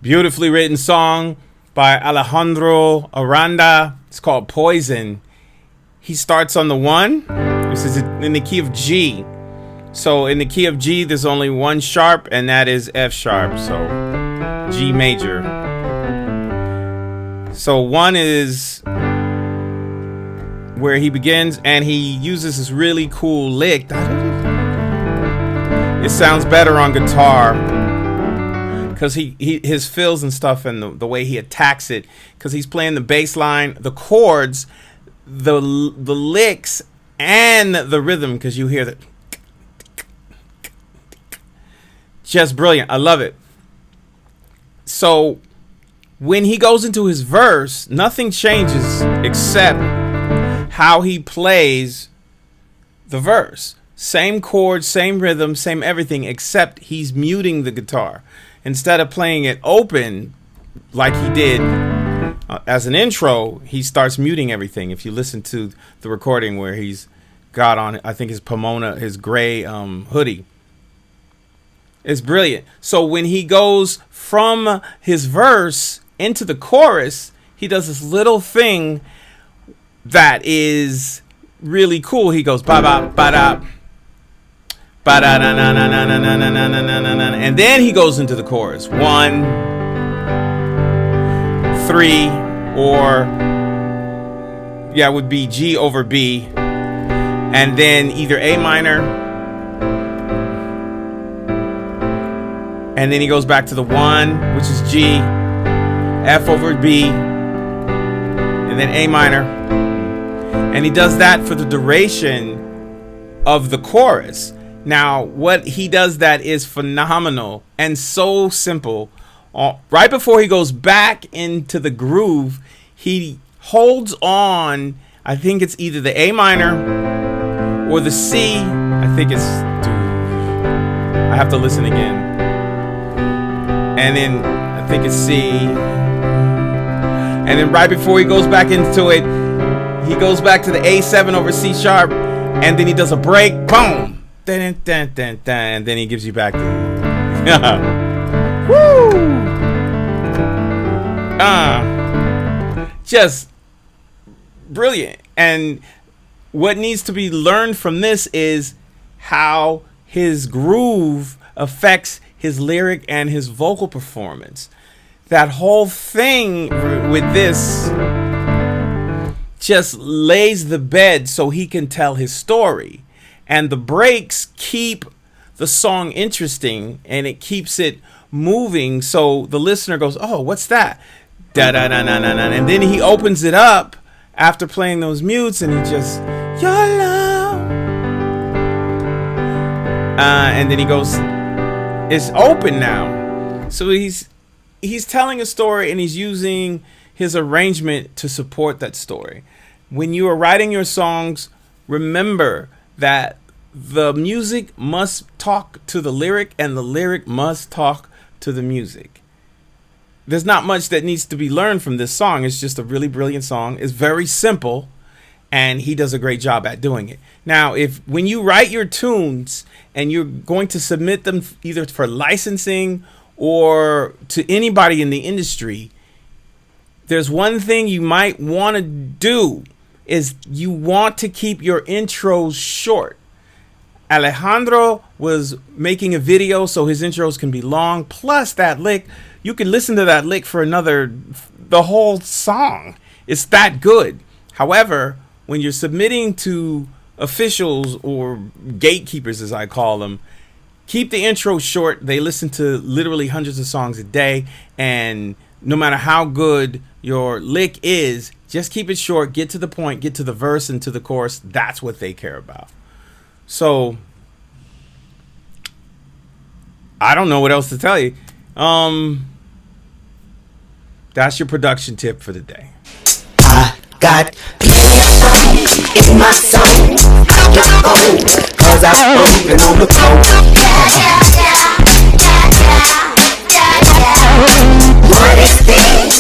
Beautifully written song by Alejandro Aranda. It's called Poison. He starts on the 1. This is in the key of G. So in the key of G, there's only one sharp, and that is F sharp. So G major. So 1 is where he begins, and he uses this really cool lick. It sounds better on guitar because his fills and stuff, and the way he attacks it, because he's playing the bass line, the chords, the licks, and the rhythm, because you hear that. Just brilliant. I love it. So when he goes into his verse, nothing changes except how he plays the verse. Same chords, same rhythm, same everything, except he's muting the guitar. Instead of playing it open like he did as an intro, he starts muting everything. If you listen to the recording where he's got on, I think his Pomona, his gray hoodie. It's brilliant. So when he goes from his verse into the chorus, he does this little thing that is really cool. He goes ba ba ba da ba da na na na na na na na na na na, and then he goes into the chorus. 1, 3, or it would be G over B, and then either A minor, and then he goes back to the 1, which is G, F over B, and then A minor. And he does that for the duration of the chorus. Now, what he does that is phenomenal and so simple. Right before he goes back into the groove, he holds on. I think it's either the A minor or the C. I think it's... I have to listen again. And then I think it's C. And then right before he goes back into it, he goes back to the A7 over C sharp, and then he does a break, boom, dun, dun, dun, dun, and then he gives you back to woo! Just brilliant. And what needs to be learned from this is how his groove affects his lyric and his vocal performance. That whole thing with this just lays the bed so he can tell his story. And the breaks keep the song interesting, and it keeps it moving, so the listener goes, oh, what's that? Da da da da da da. And then he opens it up after playing those mutes, and he just, your love. And then he goes, it's open now. So he's telling a story, and he's using his arrangement to support that story. When you are writing your songs, remember that the music must talk to the lyric, and the lyric must talk to the music. There's not much that needs to be learned from this song. It's just a really brilliant song. It's very simple, and he does a great job at doing it. Now, when you write your tunes and you're going to submit them either for licensing or to anybody in the industry, there's one thing you might want to do is you want to keep your intros short. Alejandro was making a video so his intros can be long, plus that lick, you can listen to that lick for the whole song. It's that good. However, when you're submitting to officials or gatekeepers, as I call them, keep the intro short. They listen to literally hundreds of songs a day, and no matter how good your lick is, just keep it short, get to the point, get to the verse and to the chorus. That's what they care about. So I don't know what else to tell you. That's your production tip for the day. I got in my soul. Cause I'm moving on the floor. What is this?